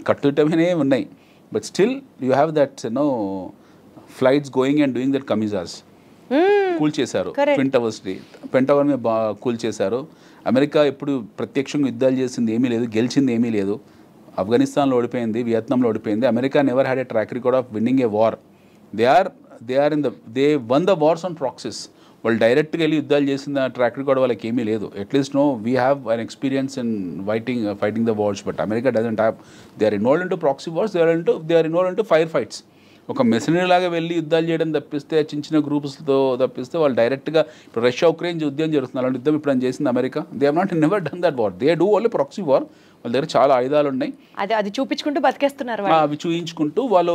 కట్టుటమే ఉన్నాయి. But still you have that flights going and doing that kamikazes కూల్ చేశారు. ట్విన్ టవర్స్ని, పెంటగాన్ మీద కూల్ చేశారు. అమెరికా ఎప్పుడు ప్రత్యక్షంగా యుద్ధాలు చేసింది ఏమీ లేదు, గెలిచింది ఏమీ లేదు. ఆఫ్ఘనిస్తాన్లో ఓడిపోయింది, వియత్నాంలో ఓడిపోయింది. America never had a track record of winning a war. They one the wars on praxis. వాళ్ళు డైరెక్ట్గా వెళ్ళి యుద్ధాలు చేసిన ట్రాక్ రికార్డ్ వాళ్ళకి ఏమీ లేదు. At least we have an experience in fighting the wars. But America doesn't have. They are involved into proxy wars, they are involved into fire fights. ఒక machinery లాగా వెళ్ళి యుద్ధాలు చేయడం తప్పిస్తే, చిన్న చిన్న గ్రూప్స్తో తప్పిస్తే వాళ్ళు డైరెక్ట్గా ఇప్పుడు రష్యా ఉక్రెయిన్ యుద్ధం జరుగుతుంది, అలాంటి యుద్ధం ఇప్పుడు చేసింది America. They have not never done that war. They do only proxy war. వాళ్ళ దగ్గర చాలా ఆయుధాలు ఉన్నాయి, అది చూపించుకుంటూ బతికేస్తున్నారు. అవి చూయించుకుంటూ వాళ్ళు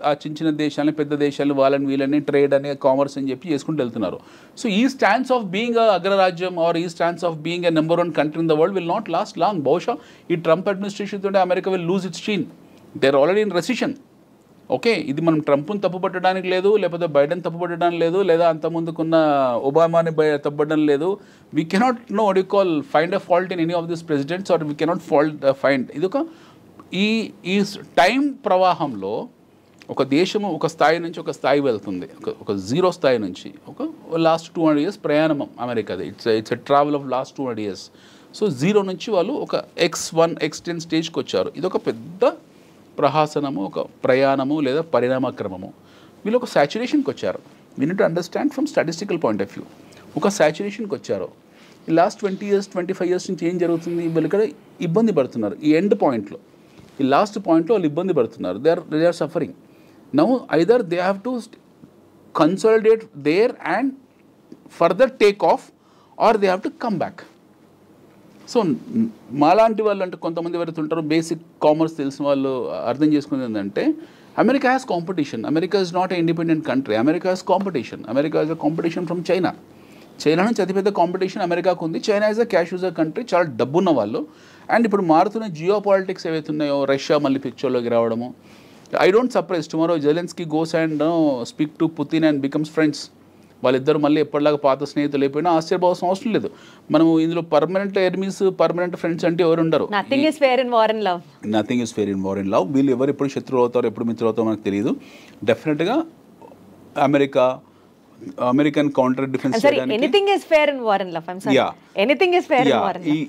ఆ చిన్న చిన్న దేశాలని, పెద్ద దేశాలు, వాళ్ళని వీళ్ళని ట్రేడ్ అని, కామర్స్ అని చెప్పి చేసుకుంటూ వెళ్తున్నారు. సో ఈ స్టాన్స్ ఆఫ్ బీయింగ్ అగ్రరాజ్యం ఆర్ ఈ stance of being a number 1 country in the world will not last long. బహుశా ఈ ట్రంప్ అడ్మినిస్ట్రేషన్ తోటే అమెరికా will lose its sheen. They are already in recession. Okay, ఇది మనం ట్రంప్ను తప్పుపట్టడానికి లేదు, లేకపోతే బైడెన్ తప్పుపట్టడానికి లేదు, లేదా అంతకుముందుకున్న ఒబామాని తప్పుపట్టడం లేదు. We cannot find a fault in any of this presidents, or we cannot find. ఇది ఈ టైం ప్రవాహంలో ఒక దేశము ఒక స్థాయి నుంచి ఒక స్థాయి వెళ్తుంది, ఒక జీరో స్థాయి నుంచి ఒక లాస్ట్ 200 years ప్రయాణం అమెరికాది. It's a travel of last 200 years. So zero నుంచి వాళ్ళు ఒక X1 X10 స్టేజ్కి వచ్చారు. ఇది ఒక పెద్ద ప్రహాసనము, ఒక ప్రయాణము లేదా పరిణామక్రమము. వీళ్ళు ఒక సాచురేషన్కి వచ్చారు. We need to understand from statistical point of view. ఒక సాచురేషన్కి వచ్చారు. ఈ లాస్ట్ 20 years 25 years నుంచి ఏం జరుగుతుంది, వీళ్ళు ఇక్కడ ఇబ్బంది పడుతున్నారు. ఈ ఎండ్ పాయింట్లో, ఈ లాస్ట్ పాయింట్లో వాళ్ళు ఇబ్బంది పడుతున్నారు. They are suffering. Now either they have to consolidate there and further take off, or they have to come back. So మాలాంటి వాళ్ళు అంటే కొంతమంది ఎవరైతే ఉంటారో బేసిక్ కామర్స్ తెలిసిన వాళ్ళు అర్థం చేసుకునేది ఏంటంటే, America has competition. America is not a independent country. America has competition. America is a competition from China. China నుంచి అతిపెద్ద కాంపిటీషన్ అమెరికాకు ఉంది. China is a cash user country, చాలా డబ్బున్న వాళ్ళు. అండ్ ఇప్పుడు మారుతున్న జియో పాలిటిక్స్ ఏవైతే ఉన్నాయో, రష్యా మళ్ళీ పిక్చర్లోకి రావడము. I don't surprise tomorrow Zelensky goes and speak to Putin and becomes friends. వాళ్ళిద్దరు మళ్ళీ ఎప్పటిలాగా పాత స్నేహితులు అయిపోయినా ఆశ్చర్యపోవాల్సిన అవసరం లేదు. మనం ఇందులో పర్మనెంట్ ఎనిమీస్, పర్మనెంట్ ఫ్రెండ్స్ అంటే ఎవరు ఉండరు. Nothing is fair in war and love. వీళ్ళు ఎవరు ఎప్పుడు శత్రువు అవుతారో, ఎప్పుడు మిత్రులు అవుతారో మనకు తెలియదు. డెఫినెట్గా అమెరికన్ కౌంటర్ డిఫెన్స్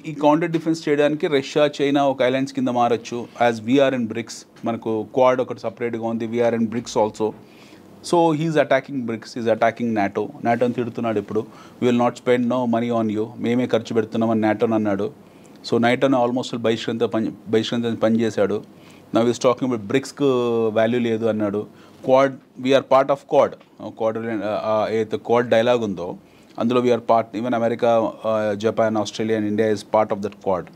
ఈ కౌంటర్ డిఫెన్స్ చేయడానికి రష్యా, చైనా ఒక అలయన్స్ కింద మారచ్చు. యాజ్ వీఆర్ ఇన్ బ్రిక్స్, మనకు క్వాడ్ ఒకటి సపరేట్గా ఉంది, we're in BRICS also. So he's attacking BRICS, is attacking నాటోని తిడుతున్నాడు. ఇప్పుడు we will not spend no money on you, మేమే ఖర్చు పెడుతున్నామని నాటోని అన్నాడు. సో నాటోని ఆల్మోస్ట్ బహిష్కరించ పనిచేశాడు. నవ్ ఈస్ టాకింగ్ అబౌట్ బ్రిక్స్కు వాల్యూ లేదు అన్నాడు. Quad, we're part of Quad. ఏదైతే క్వాడ్ డైలాగ్ ఉందో అందులో we're part. Even America, Japan, Australia and India is part of that Quad.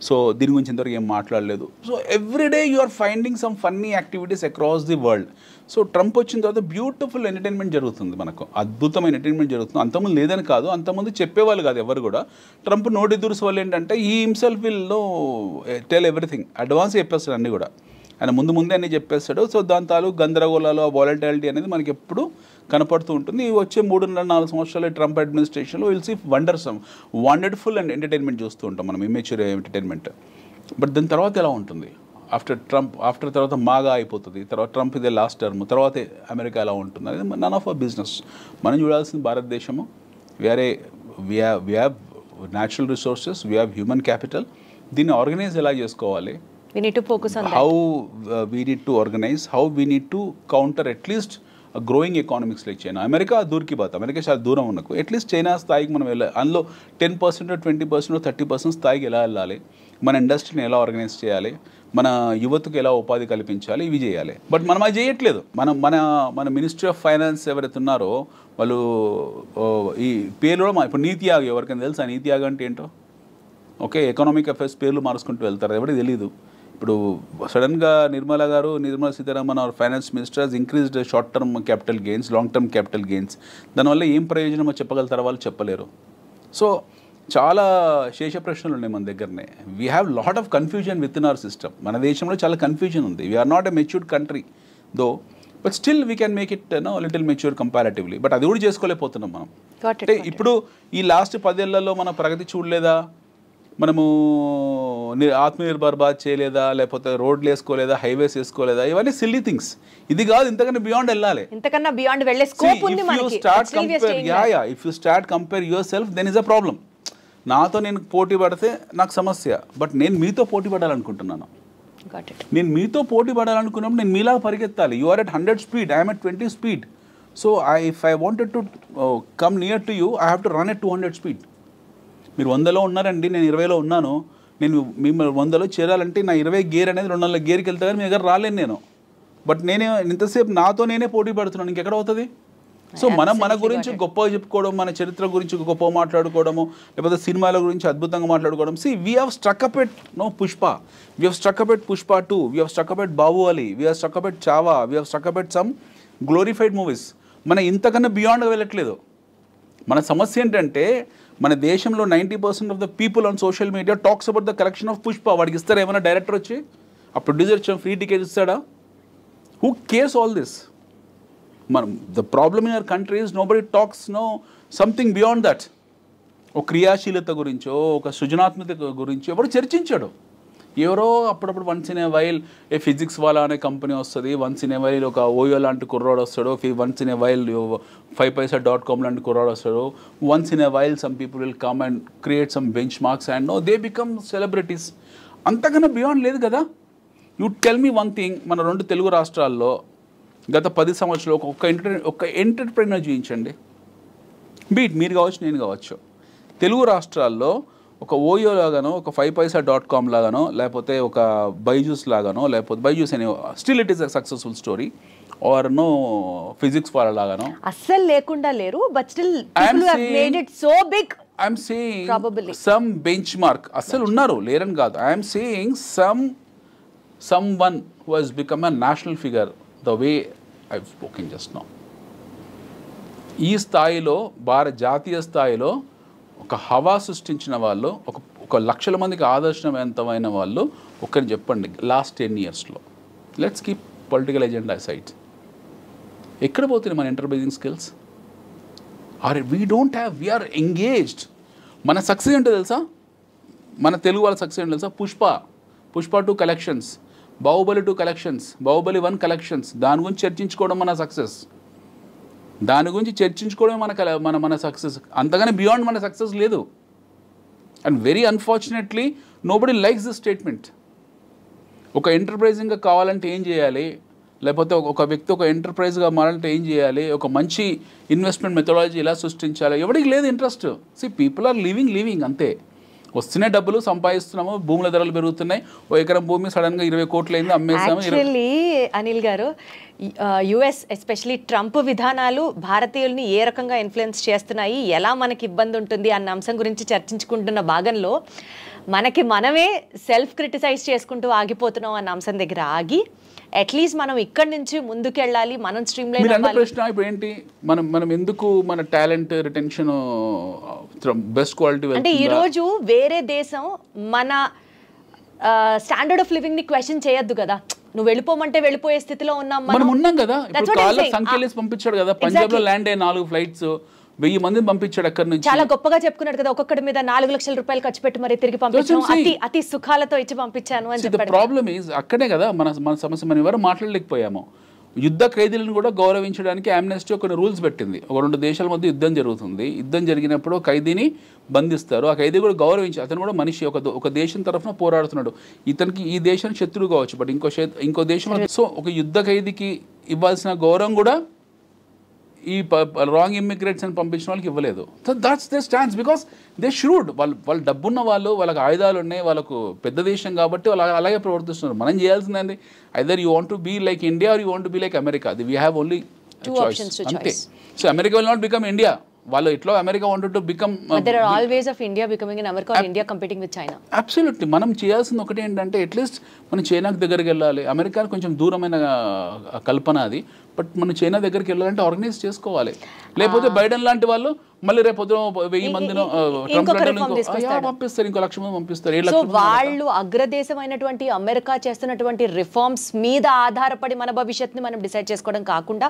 So దీని గురించి ఇంతవరకు ఏం మాట్లాడలేదు. So everyday you are finding some funny activities across the world. So Trump వచ్చిన తర్వాత బ్యూటిఫుల్ ఎంటర్టైన్మెంట్ జరుగుతుంది, మనకు అద్భుతమైన ఎంటర్టైన్మెంట్ జరుగుతుంది. అంతకుముందు లేదని కాదు, అంతకుముందు చెప్పేవాళ్ళు కాదు ఎవరు కూడా. ట్రంప్ నోటి దురుసు వల్ల ఏంటంటే ఈ himself will know tell everything, advance చెప్పేస్తాడు అన్నీ కూడా, ఆయన ముందే అన్నీ చెప్పేస్తాడు. సో దాని తాలూకు గందరగోళాలు, ఆ వాలటాలిటీ అనేది మనకి ఎప్పుడు కనపడుతూ ఉంటుంది. ఈ వచ్చే 3.5-4 సంవత్సరాల ట్రంప్ అడ్మినిస్ట్రేషన్లో will see wonderful and entertainment చూస్తూ ఉంటాం మనం, ఇమ్మెచ్యూర్ ఎంటర్టైన్మెంట్. బట్ దాని తర్వాత ఎలా ఉంటుంది ఆఫ్టర్ తర్వాత మాగా అయిపోతుంది, తర్వాత ట్రంప్ ఇదే లాస్ట్ టర్మ్, తర్వాత అమెరికా ఎలా ఉంటుంది అనేది నన్ ఆఫ్ అవర్ బిజినెస్. మనం చూడాల్సింది భారతదేశము, we have natural resources, we have human capital. దీన్ని ఆర్గనైజ్ ఎలా చేసుకోవాలి, we need to focus on how we need to organize, how we need to counter at least a growing economics like China. America దూరికి బాత్, America చాలా దూరం ఉన్నకు, at least China స్థాయికి మనం వెళ్ళాలి. అందులో 10%, 20%, 30% స్థాయికి ఎలా వెళ్ళాలి, మన ఇండస్ట్రీని ఎలా ఆర్గనైజ్ చేయాలి, మన యువతకు ఎలా ఉపాధి కల్పించాలి, ఇవి చేయాలి. బట్ మనం అది చేయట్లేదు. మన మినిస్ట్రీ ఆఫ్ ఫైనాన్స్ ఎవరైతే ఉన్నారో వాళ్ళు ఈ పేర్లు కూడా ఇప్పుడు నీతి ఆయోగ్, ఎవరికైనా తెలుసా నీతి ఆయోగ్ అంటే ఏంటో? ఓకే, ఎకనామిక్ అఫైర్స్ పేర్లు మారుసుకుంటూ వెళ్తారు, ఎవరికి తెలియదు. ఇప్పుడు సడన్గా Nirmala Sitharaman are finance minister has increased short term capital gains, long term capital gains. దానివల్ల ఏం ప్రయోజనమో చెప్పగలుగుతారో వాళ్ళు చెప్పలేరు. సో చాలా శేష ప్రశ్నలు ఉన్నాయి మన దగ్గరనే. We have lot of confusion with in our system. మన దేశంలో చాలా కన్ఫ్యూజన్ ఉంది. We're not a matured country though, but still we can make it little mature comparatively. But అది కూడా చేసుకోలేకపోతున్నాం మనం. అంటే ఇప్పుడు ఈ లాస్ట్ 10 ఏళ్లలో మన ప్రగతి చూడలేదా, మనము ఆత్మనిర్భర్ భారత్ చేయలేదా, లేకపోతే రోడ్లు వేసుకోలేదా, హైవేస్ వేసుకోలేదా, ఇవన్నీ సిల్లీ థింగ్స్. ఇది కాదు, ఇంతకన్నా బియాండ్ వెళ్ళాలి, ఇంతకన్నా బియాండ్ వెళ్ళే స్కోప్ ఉంది మనకి. If you start compare yourself then is a problem. నాతో నేను పోటీ పడితే నాకు సమస్య, బట్ నేను మీతో పోటీ పడాలనుకుంటున్నాను. నేను మీతో పోటీ పడాలనుకున్నప్పుడు నేను మీలాగా పరిగెత్తాలి. You are at 100 speed, I'm at 20 speed. So if I wanted to come near to you, I have to run at 200 speed. మీరు 100లో ఉన్నారండి, నేను 20లో ఉన్నాను. నేను మిమ్మల్ని 100లో చేరాలంటే నా 20 గేర్ అనేది 200 గేర్కి వెళ్తా, కానీ మీ దగ్గర రాలేను నేను. బట్ నేనే ఇంతసేపు నాతో నేనే పోటీ పడుతున్నాను, ఇంకెక్కడ అవుతుంది? సో మన గురించి గొప్పగా చెప్పుకోవడం, మన చరిత్ర గురించి గొప్పగా మాట్లాడుకోవడము, లేకపోతే సినిమాల గురించి అద్భుతంగా మాట్లాడుకోవడం. We have struck up at Pushpa, we have struck up at Pushpa 2, we have struck up at Baahubali, we have struck up at Chhaava, we have struck up at some glorified movies. మన ఇంతకన్నా బియాండ్గా వెళ్ళట్లేదు. మన సమస్య ఏంటంటే మన దేశంలో 90% of the people on social media talks about the collection of Pushpa. వాడికి ఇస్తారా ఏమైనా డైరెక్టర్ వచ్చి, ఆ ప్రొడ్యూసర్ ఇచ్చిన ఫ్రీ టికెట్ ఇస్తాడా? Who cares all this? The problem in our country is nobody talks something beyond that. ఒక క్రియాశీలత గురించో, ఒక సృజనాత్మకత గురించో ఎవరు చర్చించాడు? ఎవరో అప్పుడప్పుడు once in a while A physics వాళ్ళ అనే కంపెనీ వస్తుంది, వన్స్ ఇన్ ఏ వైల్ ఒక ఓయో లాంటి కుర్రాడు వస్తాడు, once in a while 5paisa.com లాంటి కుర్రాడు వస్తాడు, once in a while some people will come and create some bench marks and they become celebrities. అంతకన్నా బియాండ్ లేదు కదా. You tell me one thing, మన 2 తెలుగు రాష్ట్రాల్లో గత 10 సంవత్సరాలు ఒక ఎంటర్ప్రెన్యూర్ చూపించండి. బీట్ మీరు కావచ్చు, నేను కావచ్చు. తెలుగు రాష్ట్రాల్లో ఒక ఓయో లాగానో, ఒక 5paisa.com లాగానో, లేకపోతే ఒక బైజూస్ లాగానో, లేకపోతే బైజూస్ అనే still it is a successful story, or PhysicsWallah లాగానో అస్సలు లేకుండా లేరు. But still people have made it so big. I'm saying some benchmark అస్సలు ఉన్నారు, లేరని కాదు. I'm saying someone who has become a national figure the way I've spoken just now. ఈ స్థాయిలో జాతీయ స్థాయిలో ఒక హవా సృష్టించిన వాళ్ళు, ఒక లక్షల మందికి ఆదర్శవంతమైన వాళ్ళు ఒక్కరిని చెప్పండి లాస్ట్ 10 yearsలో. Let's keep political agenda side. ఎక్కడ పోతుంది మన enterprising skills? We are engaged. మన సక్సెస్ ఏంటో తెలుసా? మన తెలుగు వాళ్ళ సక్సెస్ ఏంటో తెలుసా? Pushpa 2 collections, Baahubali 2 collections, Baahubali 1 collections. దాని గురించి చర్చించుకోవడం మన సక్సెస్. దాని గురించి చర్చించుకోవడం మన సక్సెస్. అంతగానే బియాండ్ మన సక్సెస్ లేదు. And very unfortunately nobody likes this statement. ఒక ఎంటర్ప్రైజింగ్గా కావాలంటే ఏం చేయాలి, లేకపోతే ఒక వ్యక్తి ఒక ఎంటర్ప్రైజ్గా మారాలంటే ఏం చేయాలి, ఒక మంచి ఇన్వెస్ట్మెంట్ మెథడాలజీ ఎలా సృష్టించాలి, ఎవరికి లేదు ఇంట్రెస్ట్. పీపుల్ ఆర్ లివింగ్ అంతే. వస్తున్నాయి డబ్బులు, సంపాదిస్తున్నాము, భూముల ధరలు పెరుగుతున్నాయి. ఓ ఎకరం భూమి సడన్గా 20 కోట్లు అయింది, అమ్మేస్తాము. యాక్చువల్లీ అనిల్ గారు, యుఎస్ ఎస్పెషలీ ట్రంప్ విధానాలు భారతీయుల్ని ఏ రకంగా ఇన్ఫ్లుయెన్స్ చేస్తున్నాయి, ఎలా మనకి ఇబ్బంది ఉంటుంది అన్న అంశం గురించి చర్చించుకుంటున్న భాగంలో మనకి మనమే సెల్ఫ్ క్రిటిసైజ్ చేసుకుంటూ ఆగిపోతున్నాం అన్న అంశం దగ్గర ఆగి అట్లీస్ట్ మనం ఇక్కడి నుంచి ముందుకు వెళ్ళాలి, మనం స్ట్రీమ్ లైన్ మీరు అన్న ప్రశ్న ఇప్పుడు ఏంటి, మనం ఎందుకు మన టాలెంట్ రిటెన్షన్ బెస్ట్ క్వాలిటీ అంటే ఈ రోజు వేరే దేశం మన స్టాండర్డ్ ఆఫ్ లివింగ్ ని క్వశ్చన్ చేయొద్దు కదా. నువ్వు వెళ్ళిపోమంటే వెళ్ళిపోయే స్థితిలో ఉన్నాం మనం ఉన్నాం కదా. ఇప్పుడు కాళ్ళ సంఖ్యలేసి పంపించాడు కదా, పంజాబ్ లో ల్యాండ్ అయ్యే 4 ఫ్లైట్స్ 1000 మందిని పంపించాడు అక్కడ నుంచి. చాలా గొప్పగా చెప్పుకున్నాడు కదా, ఒక్కొక్కడి మీద 4 లక్షల రూపాయలు ఖర్చు పెట్టి మరి తిరిగి పంపించాను, అతి సుఖాలతో ఇచ్చి పంపించాను అని చెప్పాడు. ప్రాబ్లమ్ ఈజ్ అక్కడే కదా మన సమస్య. మనం ఎవరు మాట్లాడలేకపోయాము. యుద్ధ ఖైదీలను కూడా గౌరవించడానికి ఆమ్నెస్టీ కొన్ని రూల్స్ పెట్టింది. ఒక 2 దేశాల మధ్య యుద్ధం జరుగుతుంది. యుద్ధం జరిగినప్పుడు ఖైదీని బంధిస్తారు. ఆ ఖైదీ కూడా గౌరవించి, అతను కూడా మనిషి, ఒక దేశం తరఫున పోరాడుతున్నాడు. ఇతనికి ఈ దేశానికి శత్రువు కావచ్చు, బట్ ఇంకో దేశం. సో ఒక యుద్ధ ఖైదీకి ఇవ్వాల్సిన గౌరవం కూడా ఈ రాంగ్ ఇమ్మిగ్రేట్స్ అని పంపించిన వాళ్ళకి ఇవ్వలేదు. So that's they stands because they should. వాళ్ళు డబ్బున్న వాళ్ళు, వాళ్ళకి ఆయుధాలు ఉన్నాయి, వాళ్ళకు పెద్ద దేశం కాబట్టి వాళ్ళు అలాగే ప్రవర్తిస్తున్నారు. మనం చేయాల్సిందండి, either you want to be like India or you want to be like America. We have only choice అంతే. So America will not become India. వాళ్ళు ఎట్లా America wanted to become, there are always of India becoming an America or India competing with China. Absolutely. మనం చేయాల్సింది ఒకటి ఏంటంటే at least మనం చైనాకి దగ్గరికి వెళ్ళాలి. అమెరికా కొంచెం దూరమైన కల్పన అది, బట్ మనం చైనా దగ్గరికి వెళ్ళాలంటే ఆర్గనైజ్ చేసుకోవాలి. లేకపోతే బైడెన్ లాంటి వాళ్ళు మళ్ళీ రేపు 1000 మందిని పంపిస్తారు, ఇంకో 1,00,000 మంది పంపిస్తారు. సో వాళ్ళు అగ్రదేశమైనటువంటి అమెరికా చేస్తున్నటువంటి రిఫార్మ్స్ మీద ఆధారపడి మన భవిష్యత్తుని మనం డిసైడ్ చేసుకోవడం కాకుండా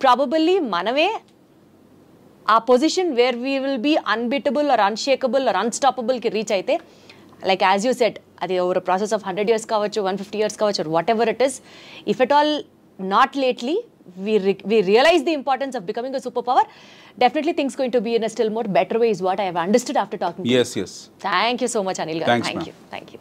ప్రాబబల్లీ మనమే ఆ position where we will be unbeatable or unshakable or అన్స్టాపబుల్కి రీచ్ అయితే, లైక్ యాజ్ యూ సెట్, అది ఓవర్ ప్రాసెస్ ఆఫ్ 100 years కావచ్చు, 150 years కావచ్చు, whatever it is. If at all not lately we realize the importance of becoming a superpower, definitely things going to be in a still more better way is what I have understood after talking to you. Yes. Thank you so much, Anil garu. Thanks, Thank you.